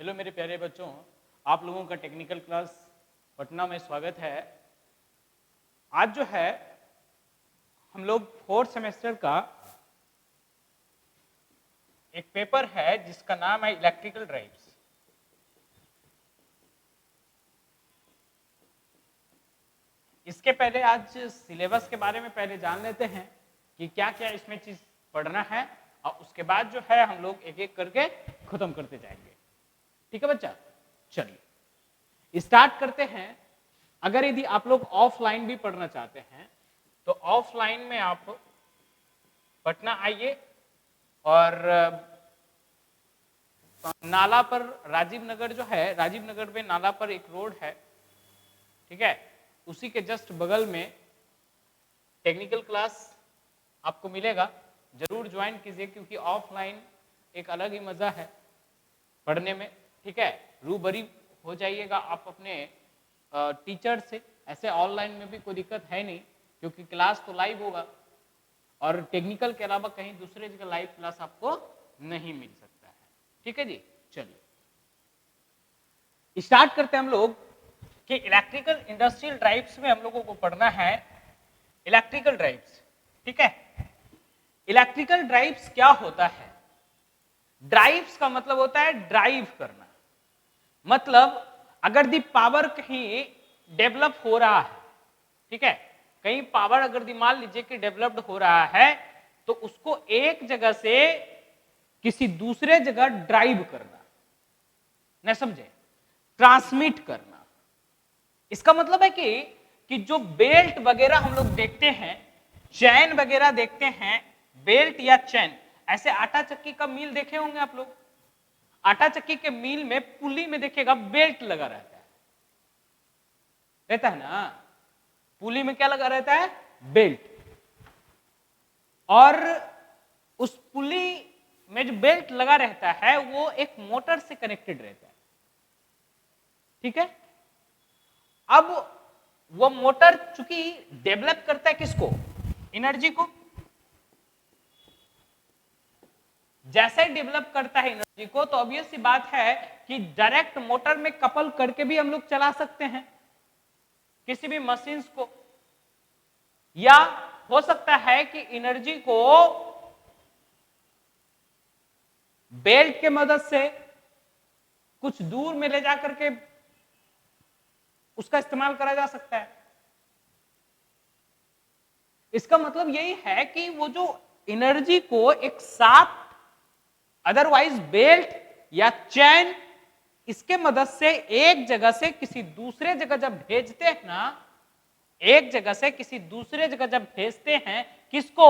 Hello मेरे प्यारे बच्चों, आप लोगों का टेक्निकल क्लास पटना में स्वागत है। आज जो है हम लोग फोर्थ सेमेस्टर का एक पेपर है जिसका नाम है इलेक्ट्रिकल ड्राइव्स। इसके पहले आज सिलेबस के बारे में पहले जान लेते हैं कि क्या क्या इसमें चीज पढ़ना है और उसके बाद जो है हम लोग एक एक करके खत्म करते जाएंगे। ठीक है बच्चा, चलिए स्टार्ट करते हैं। अगर यदि आप लोग ऑफलाइन भी पढ़ना चाहते हैं तो ऑफलाइन में आप पटना आइए और नाला पर राजीव नगर जो है, राजीव नगर में नाला पर एक रोड है, ठीक है, उसी के जस्ट बगल में टेक्निकल क्लास आपको मिलेगा। जरूर ज्वाइन कीजिए क्योंकि ऑफलाइन एक अलग ही मजा है पढ़ने में। ठीक है, रूबरी हो जाइएगा आप अपने टीचर से। ऐसे ऑनलाइन में भी कोई दिक्कत है नहीं क्योंकि क्लास तो लाइव होगा और टेक्निकल के अलावा कहीं दूसरे जगह लाइव क्लास आपको नहीं मिल सकता है। ठीक है जी, चलिए स्टार्ट करते हैं हम लोग कि इलेक्ट्रिकल इंडस्ट्रियल ड्राइव्स में हम लोगों को पढ़ना है इलेक्ट्रिकल ड्राइव्स। ठीक है, इलेक्ट्रिकल ड्राइव्स क्या होता है? ड्राइव्स का मतलब होता है ड्राइव करना। मतलब अगर दी पावर कहीं डेवलप हो रहा है, ठीक है, कहीं पावर अगर दी मान लीजिए कि डेवलप्ड हो रहा है तो उसको एक जगह से किसी दूसरे जगह ड्राइव करना, न समझे, ट्रांसमिट करना। इसका मतलब है कि जो बेल्ट वगैरह हम लोग देखते हैं, चैन वगैरह देखते हैं, बेल्ट या चैन, ऐसे आटा चक्की का मील देखे होंगे आप लोग। आटा चक्की के मील में पुली में देखिएगा बेल्ट लगा रहता है ना। पुली में क्या लगा रहता है? बेल्ट। और उस पुली में जो बेल्ट लगा रहता है वो एक मोटर से कनेक्टेड रहता है। ठीक है, अब वो मोटर चूंकि डेवलप करता है किसको? एनर्जी को। जैसे ही डेवलप करता है एनर्जी को तो ऑब्वियस सी बात है कि डायरेक्ट मोटर में कपल करके भी हम लोग चला सकते हैं किसी भी मशीन्स को, या हो सकता है कि एनर्जी को बेल्ट के मदद से कुछ दूर में ले जाकर के उसका इस्तेमाल करा जा सकता है। इसका मतलब यही है कि वो जो एनर्जी को एक साथ अदरवाइज बेल्ट या चैन इसके मदद से एक जगह से किसी दूसरे जगह जब भेजते हैं ना, एक जगह से किसी दूसरे जगह जब भेजते हैं किसको?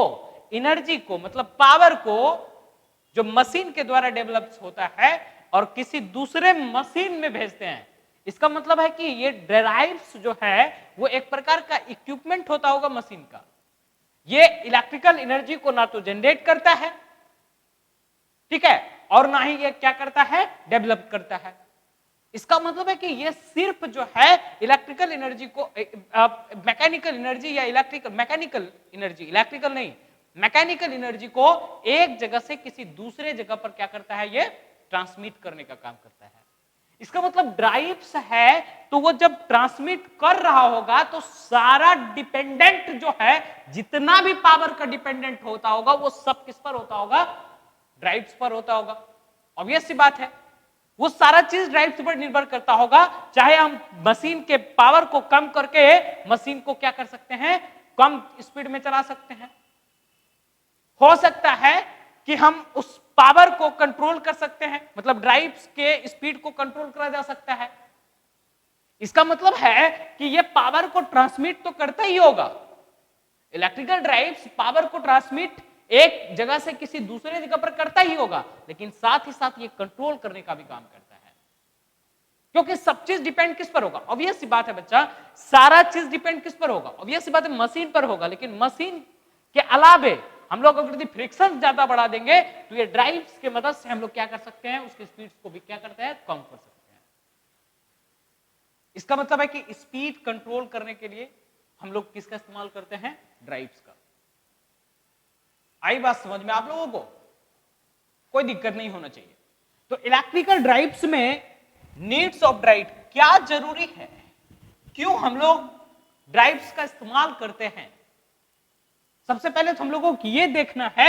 एनर्जी को, मतलब पावर को, जो मशीन के द्वारा डेवलप होता है और किसी दूसरे मशीन में भेजते हैं। इसका मतलब है कि ये ड्राइव्स जो है वो एक प्रकार का इक्विपमेंट होता होगा मशीन का। ये इलेक्ट्रिकल एनर्जी को ना तो जनरेट करता है, ठीक है, और ना ही ये क्या करता है? डेवलप करता है। इसका मतलब है कि ये सिर्फ जो है इलेक्ट्रिकल एनर्जी को, मैकेनिकल एनर्जी या मैकेनिकल एनर्जी, इलेक्ट्रिकल नहीं, मैकेनिकल एनर्जी को एक जगह से किसी दूसरे जगह पर क्या करता है? ये ट्रांसमिट करने का काम करता है। इसका मतलब ड्राइव्स है तो वो जब ट्रांसमिट कर रहा होगा तो सारा डिपेंडेंट जो है, जितना भी पावर का डिपेंडेंट होता होगा वो सब किस पर होता होगा? ड्राइव्स पर होता होगा। ऑब्वियस सी बात है, वो सारा चीज ड्राइव्स पर निर्भर करता होगा। चाहे हम मशीन के पावर को कम करके मशीन को क्या कर सकते हैं? कम स्पीड में चला सकते हैं। हो सकता है कि हम उस पावर को कंट्रोल कर सकते हैं, मतलब ड्राइव्स के स्पीड को कंट्रोल करा जा सकता है। इसका मतलब है कि यह पावर को ट्रांसमिट तो करता ही होगा। इलेक्ट्रिकल ड्राइव्स पावर को ट्रांसमिट एक जगह से किसी दूसरे जगह पर करता ही होगा, लेकिन साथ ही साथ ये कंट्रोल करने का भी काम करता है। क्योंकि सब चीज डिपेंड किस पर होगा? ऑब्वियस सी बात है बच्चा, सारा चीज डिपेंड किस पर होगा? ऑब्वियस सी बात है मशीन पर होगा। लेकिन मशीन के अलावे हम लोग अगर फ्रिक्शन ज्यादा बढ़ा देंगे तो ये ड्राइव्स की मदद से हम लोग क्या कर सकते हैं? उसकी स्पीड को भी क्या करते हैं? कम कर सकते हैं। इसका मतलब है कि स्पीड कंट्रोल करने के लिए हम लोग किसका इस्तेमाल करते हैं? ड्राइव्स का। आई बात समझ में आप लोगों को? कोई दिक्कत नहीं होना चाहिए। तो इलेक्ट्रिकल ड्राइव्स में नीड्स ऑफ ड्राइव क्या जरूरी है, क्यों हम लोग ड्राइव्स का इस्तेमाल करते हैं। सबसे पहले तो हम लोगों को यह देखना है,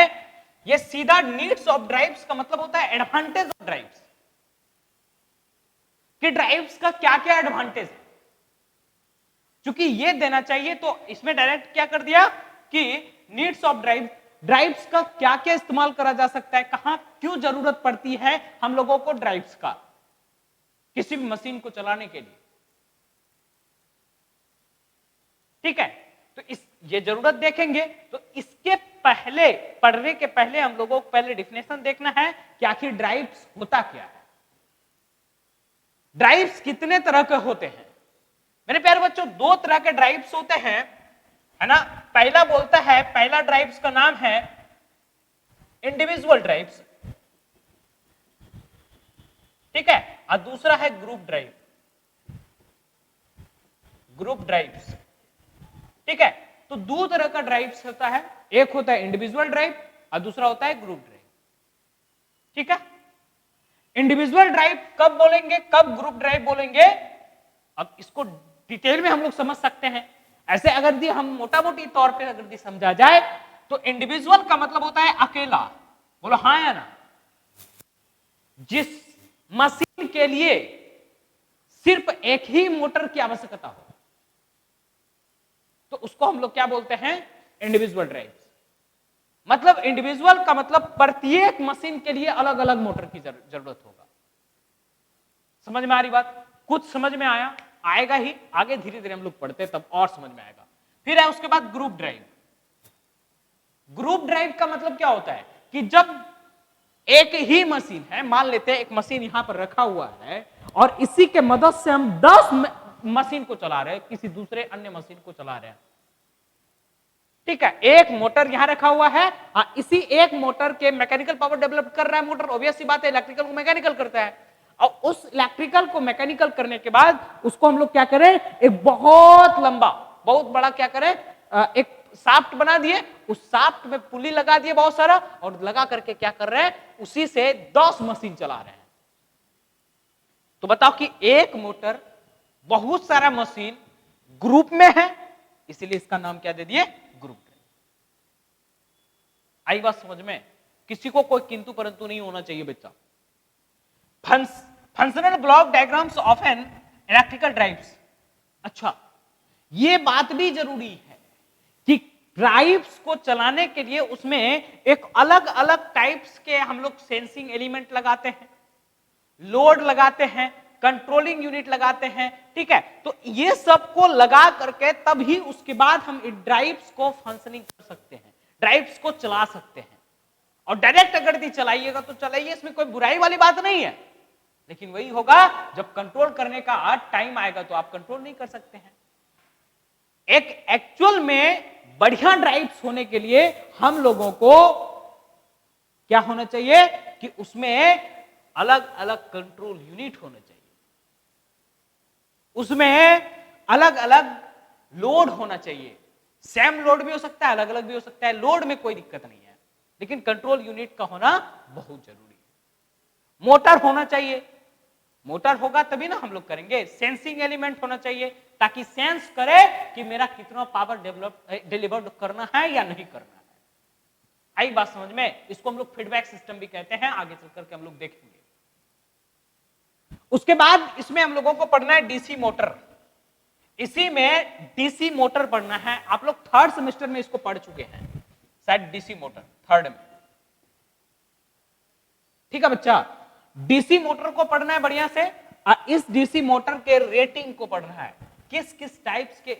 यह सीधा नीड्स ऑफ ड्राइव्स का मतलब होता है एडवांटेज ऑफ ड्राइव्स, कि ड्राइव्स का क्या क्या एडवांटेज है। क्योंकि ये देना चाहिए तो इसमें डायरेक्ट क्या कर दिया कि नीड्स ऑफ ड्राइव्स का क्या क्या इस्तेमाल करा जा सकता है, कहां क्यों जरूरत पड़ती है हम लोगों को ड्राइव्स का किसी भी मशीन को चलाने के लिए। ठीक है, तो ये जरूरत देखेंगे। तो इसके पहले, पढ़ने के पहले हम लोगों को पहले डिफिनेशन देखना है कि आखिर ड्राइव्स होता क्या है, ड्राइव्स कितने तरह के होते हैं। मेरे प्यारे बच्चों, दो तरह के ड्राइव्स होते हैं, है ना। पहला बोलता है, पहला ड्राइव्स का नाम है इंडिविजुअल ड्राइव्स, ठीक है, और दूसरा है ग्रुप ड्राइव, ग्रुप ड्राइव्स, ठीक है। तो दो तरह का ड्राइव्स होता है, एक होता है इंडिविजुअल ड्राइव और दूसरा होता है ग्रुप ड्राइव, ठीक है। इंडिविजुअल ड्राइव कब बोलेंगे, कब ग्रुप ड्राइव बोलेंगे, अब इसको डिटेल में हम लोग समझ सकते हैं। ऐसे अगर दी हम मोटा मोटी तौर पे अगर दी समझा जाए तो इंडिविजुअल का मतलब होता है अकेला, बोलो हाँ या ना। जिस मशीन के लिए सिर्फ एक ही मोटर की आवश्यकता हो तो उसको हम लोग क्या बोलते हैं, इंडिविजुअल ड्राइव। मतलब इंडिविजुअल का मतलब प्रत्येक मशीन के लिए अलग अलग मोटर की जरूरत होगा। समझ में आ रही बात, कुछ समझ में आया, आएगा ही, आगे धीरे धीरे हम लोग पढ़ते तब और समझ में आएगा। फिर है उसके बाद ग्रुप ड्राइव। ग्रुप ड्राइव का मतलब क्या होता है कि जब एक ही मशीन है, मान लेते हैं एक मशीन यहां पर रखा हुआ है और इसी के मदद से हम 10 मशीन को चला रहे हैं, किसी दूसरे अन्य मशीन को चला रहे हैं, ठीक है। एक मोटर यहां रखा हुआ है, इसी एक मोटर के मैकेनिकल पावर डेवलप कर रहा है मोटर, ऑब्वियस सी बात है, इलेक्ट्रिकल को मैकेनिकल करता है। और उस इलेक्ट्रिकल को मैकेनिकल करने के बाद उसको हम लोग क्या करें, एक बहुत लंबा बहुत बड़ा क्या करें, एक शाफ्ट बना दिए, उस शाफ्ट में पुली लगा दिए बहुत सारा, और लगा करके क्या कर रहे हैं, उसी से 10 मशीन चला रहे हैं। तो बताओ कि एक मोटर बहुत सारा मशीन ग्रुप में है, इसीलिए इसका नाम क्या दे दिए, ग्रुप। आई बात समझ में, किसी को कोई किंतु परंतु नहीं होना चाहिए बच्चा। Functional block diagrams of an electrical drives. अच्छा, यह बात भी जरूरी है कि ड्राइव्स को चलाने के लिए उसमें एक अलग अलग टाइप्स के हम लोग सेंसिंग एलिमेंट लगाते हैं, लोड लगाते हैं, कंट्रोलिंग यूनिट लगाते हैं, ठीक है। तो ये सबको लगा करके तभी उसके बाद हम ड्राइव्स को फंक्शनिंग कर सकते हैं, ड्राइव्स को चला सकते हैं। और डायरेक्ट अगर दी चलाइएगा तो चलाइए, इसमें कोई बुराई वाली बात नहीं है, लेकिन वही होगा जब कंट्रोल करने का टाइम आएगा तो आप कंट्रोल नहीं कर सकते हैं। एक एक्चुअल में बढ़िया ड्राइव्स होने के लिए हम लोगों को क्या होना चाहिए कि उसमें अलग अलग कंट्रोल यूनिट होने चाहिए, उसमें अलग अलग लोड होना चाहिए। सेम लोड भी हो सकता है, अलग अलग भी हो सकता है, लोड में कोई दिक्कत नहीं है, लेकिन कंट्रोल यूनिट का होना बहुत जरूरी है। मोटर होना चाहिए, मोटर होगा तभी ना हम लोग करेंगे। सेंसिंग एलिमेंट होना चाहिए ताकि सेंस करे कि मेरा कितना पावर डिलीवर्ड करना है या नहीं करना है। आई बात समझ में, इसको हम लोग फीडबैक सिस्टम भी कहते हैं, आगे चल करके हम लोग देखेंगे। उसके बाद इसमें हम लोगों को पढ़ना है डीसी मोटर। इसी में डीसी मोटर पढ़ना है, आप लोग थर्ड सेमेस्टर में इसको पढ़ चुके हैं शायद, डीसी मोटर थर्ड में, ठीक है बच्चा। डीसी मोटर को पढ़ना है बढ़िया से, और इस डीसी मोटर के रेटिंग को पढ़ना है, किस किस टाइप्स के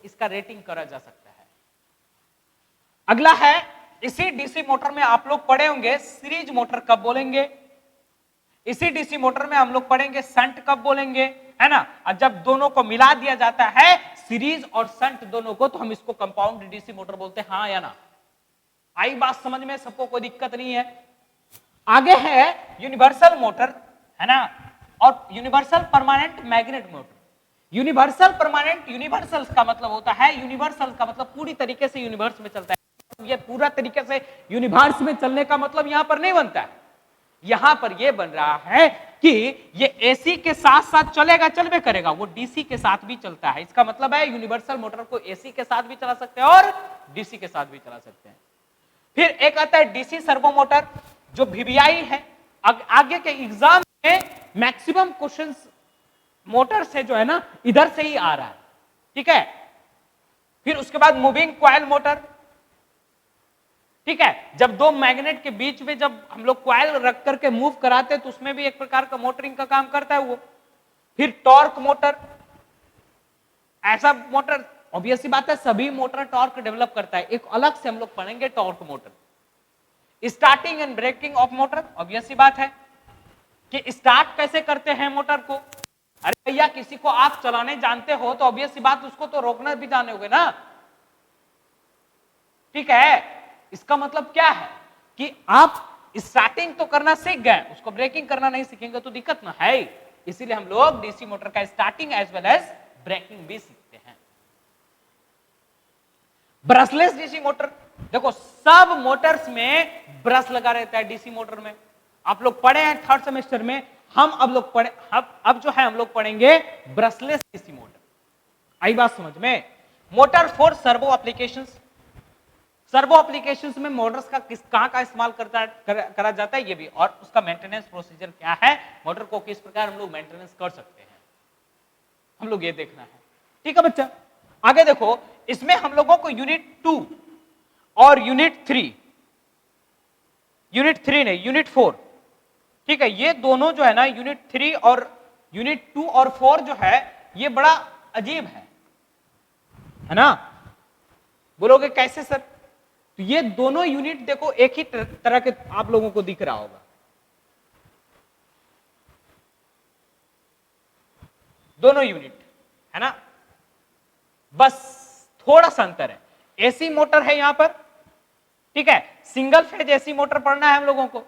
इसका रेटिंग करा जा सकता है। अगला है, इसी डीसी मोटर में आप लोग पढ़े होंगे सीरीज मोटर कब बोलेंगे, इसी डीसी मोटर में हम लोग पढ़ेंगे शंट कब बोलेंगे, है ना। और जब दोनों को मिला दिया जाता है सीरीज और शंट दोनों को, तो हम इसको कंपाउंड डीसी मोटर बोलते हैं, हाँ या ना। आई बात समझ में, सबको कोई दिक्कत नहीं है। आगे है यूनिवर्सल मोटर, है ना, और universal permanent magnet motor. Universal permanent, universal का मतलब होता है, यूनिवर्सल का मतलब पूरी तरीके से यूनिवर्स में चलता है। ये पूरा तरीके से यूनिवर्स में चलने का मतलब यहां पर नहीं बनता है, यहां पर यह बन रहा है कि ये एसी के साथ साथ चलेगा, चलबे करेगा, वो डीसी के साथ भी चलता है। इसका मतलब है यूनिवर्सल मोटर को एसी के साथ भी चला सकते हैं और डीसी के साथ भी चला सकते हैं। फिर एक आता है डीसी सर्वो मोटर, जो वीवीआई है। आगे के एग्जाम में मैक्सिमम क्वेश्चंस मोटर से जो है ना इधर से ही आ रहा है, ठीक है। फिर उसके बाद मूविंग कॉइल मोटर, ठीक है। जब दो मैग्नेट के बीच में जब हम लोग कॉइल रख करके मूव कराते हैं तो उसमें भी एक प्रकार का मोटरिंग का काम करता है वो। फिर टॉर्क मोटर, ऐसा मोटर ऑब्वियस सी बात है सभी मोटर टॉर्क डेवलप करता है, एक अलग से हम लोग पढ़ेंगे torque motor. Starting and braking of motor, obvious सी बात है कि स्टार्ट कैसे करते हैं मोटर को। अरे भैया किसी को आप चलाने जानते हो तो ऑब्वियस सी बात उसको तो रोकना भी जाने होगे ना, ठीक है। इसका मतलब क्या है कि आप स्टार्टिंग तो करना सीख गए, उसको ब्रेकिंग करना नहीं सीखेंगे तो दिक्कत ना है। इसीलिए हम लोग डीसी मोटर का starting as well as braking भी सीखते हैं। ब्रशलेस डीसी मोटर, देखो सब मोटर्स में ब्रश लगा रहता है डीसी मोटर में, आप लोग पढ़े हैं थर्ड सेमेस्टर में। हम अब लोग पढ़े अब जो है हम लोग पढ़ेंगे ब्रशलेस डीसी मोटर। आई बात समझ में। Motor for servo applications, servo applications में मोटर्स का कहां का इस्तेमाल करा जाता है ये भी, और उसका मेंटेनेंस प्रोसीजर क्या है, मोटर को किस प्रकार हम लोग मेंटेनेंस कर सकते हैं, हम लोग ये देखना है, ठीक है बच्चा। आगे देखो, इसमें हम लोगों को यूनिट 2 और यूनिट 3 नहीं यूनिट 4, ठीक है, ये दोनों जो है ना यूनिट 3 और यूनिट 2 और 4 जो है ये बड़ा अजीब है ना। बोलोगे कैसे सर? तो ये दोनों यूनिट देखो एक ही तरह के आप लोगों को दिख रहा होगा, दोनों यूनिट है ना, बस थोड़ा सा अंतर है। एसी मोटर है यहां पर, ठीक है, सिंगल फेज एसी मोटर पढ़ना है हम लोगों को।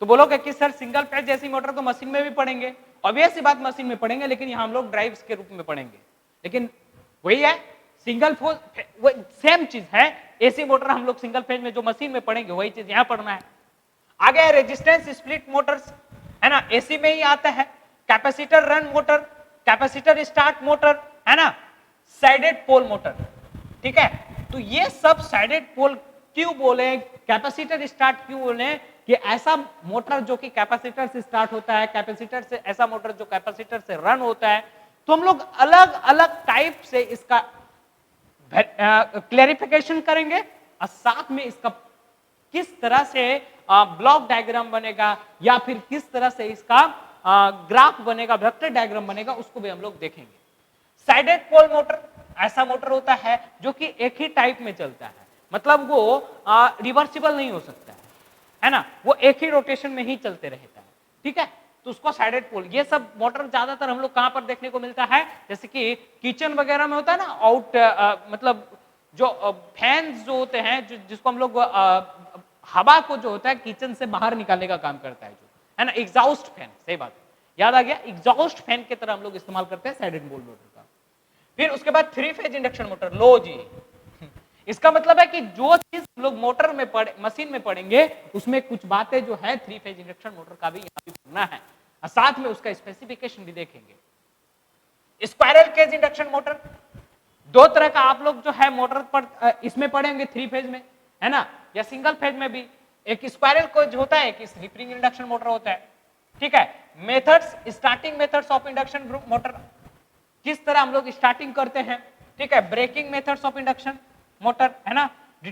तो बोलोगे कि sir single phase AC motor तो मशीन में भी पढ़ेंगे, ऑब्वियस सी बात मशीन में पढ़ेंगे, लेकिन यहां हम लोग ड्राइव्स के रूप में पढ़ेंगे। लेकिन वही है सिंगल फेज, सेम चीज है, एसी मोटर हम लोग सिंगल फेज में जो मशीन में पढ़ेंगे वही चीज यहां पढ़ना है। आगे है रेजिस्टेंस स्प्लिट मोटर्स, है ना, एसी में ही आता है। Capacitor run motor, capacitor start motor, है ना, साइडेड पोल मोटर, ठीक है। तो ये सब साइडेड पोल क्यों बोले, कैपेसिटर स्टार्ट क्यों बोले, कि ऐसा मोटर जो कि कैपेसिटर से स्टार्ट होता है, कैपेसिटर से ऐसा मोटर जो कैपेसिटर से रन होता है। तो हम लोग अलग अलग टाइप से इसका क्लैरिफिकेशन करेंगे और साथ में इसका किस तरह से ब्लॉक डायग्राम बनेगा या फिर किस तरह से इसका ग्राफ बनेगा, वेक्टर डायग्राम बनेगा, उसको भी हम लोग देखेंगे। साइडेड पोल मोटर ऐसा मोटर होता है जो कि एक ही टाइप में चलता है, मतलब वो रिवर्सिबल नहीं हो सकता है ना, वो एक ही रोटेशन में ही चलते रहता है, ठीक है। तो उसको साइडेड पोल, ये सब मोटर ज्यादातर हम लोग कहां पर देखने को मिलता है, जैसे कि किचन वगैरह में होता है ना, आउट मतलब जो फैंस जो होते हैं जिसको हम लोग हवा को जो होता है किचन से बाहर निकालने का काम करता है, जो है ना, एग्जॉस्ट फैन, सही बात याद आ गया, एग्जॉस्ट फैन की तरह हम लोग इस्तेमाल करते हैं साइडेड पोल मोटर का। फिर उसके बाद 3 फेज इंडक्शन मोटर, लो जी इसका मतलब है कि जो चीज हम लोग मोटर में मशीन में पढ़ेंगे उसमें कुछ बातें जो है 3 फेज इंडक्शन मोटर का भी यहाँ भी पढ़ना है, और साथ में उसका स्पेसिफिकेशन भी देखेंगे। स्पाइरल केज इंडक्शन मोटर, दो तरह का आप लोग जो है मोटर पर इसमें पढ़ेंगे 3 फेज में, है ना, या सिंगल फेज में भी। एक स्पाइरल केज होता है, एक स्प्रिंग इंडक्शन मोटर होता है, ठीक है। Methods, starting methods of induction motor, किस तरह हम लोग स्टार्टिंग करते हैं, ठीक है। Braking methods of induction motor, है ना,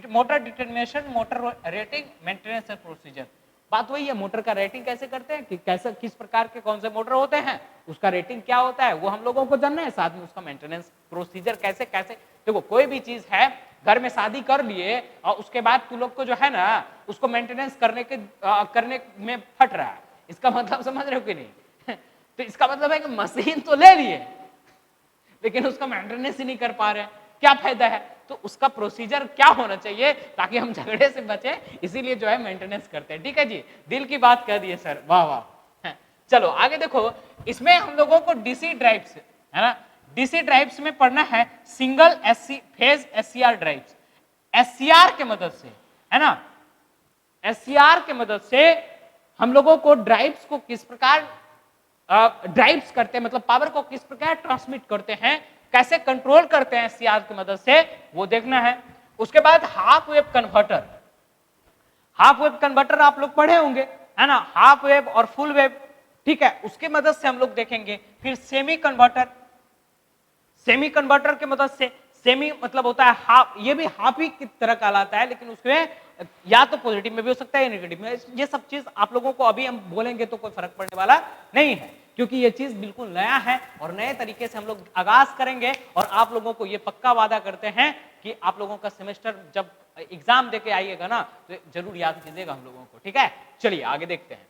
motor determination, motor rating, maintenance and procedure. बात वही है, मोटर का रेटिंग कैसे करते हैं, कि कैसे किस प्रकार के कौन से मोटर होते हैं, उसका रेटिंग क्या होता है वो हम लोगों को जानना है, साथ में उसका मेंटेनेंस प्रोसीजर कैसे कैसे। देखो कोई भी चीज है, घर में शादी कर लिए और उसके बाद तू लोग को जो है ना उसको मेंटेनेंस करने में फट रहा है, इसका मतलब समझ रहे हो कि नहीं तो इसका मतलब है कि मशीन तो ले लिए लेकिन उसका मेंटेनेंस ही नहीं कर पा रहे, क्या फायदा है। तो उसका प्रोसीजर क्या होना चाहिए ताकि हम झगड़े से बचे, इसीलिए जो है मेंटेनेंस करते हैं, ठीक है जी। दिल की बात कह दिए सर, वाह वाह। चलो आगे देखो, इसमें हम लोगों को डीसी ड्राइव्स, है ना, डीसी ड्राइव्स में पढ़ना है single phase SCR drives. SCR के मदद से, है ना, एससीआर के मदद से हम लोगों को ड्राइव्स को किस प्रकार ड्राइव्स करते हैं, मतलब पावर को किस प्रकार ट्रांसमिट करते हैं, कैसे कंट्रोल करते हैं एससीआर की मदद से, वो देखना है। उसके बाद half wave converter, half wave converter आप लोग पढ़े होंगे, है ना, हाफ वेव और फुल वेव, ठीक है, उसकी मदद से हम लोग देखेंगे। फिर सेमी कन्वर्टर, सेमी कन्वर्टर की मदद से, सेमी मतलब होता है हाफ, ये भी हाफ ही की तरह कहलाता है, लेकिन उसमें या तो पॉजिटिव में भी हो सकता है या नेगेटिव में। ये सब चीज आप लोगों को अभी हम बोलेंगे तो कोई फर्क पड़ने वाला नहीं है, क्योंकि ये चीज बिल्कुल नया है और नए तरीके से हम लोग आगाज करेंगे। और आप लोगों को ये पक्का वादा करते हैं कि आप लोगों का सेमेस्टर जब एग्जाम देके आइएगा ना तो जरूर याद कीजिएगा हम लोगों को, ठीक है। चलिए आगे देखते हैं।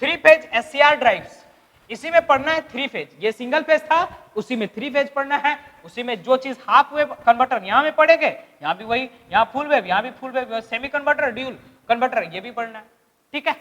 3 फेज एससीआर ड्राइव्स, इसी में पढ़ना है 3 फेज, ये सिंगल फेज था, उसी में 3 फेज पढ़ना है। उसी में जो चीज हाफ वेव कन्वर्टर यहां में पढ़ेंगे, यहां भी वही, यहां फुल वेव, यहां भी full wave, semi converter, dual converter, ये भी पढ़ना है, ठीक है।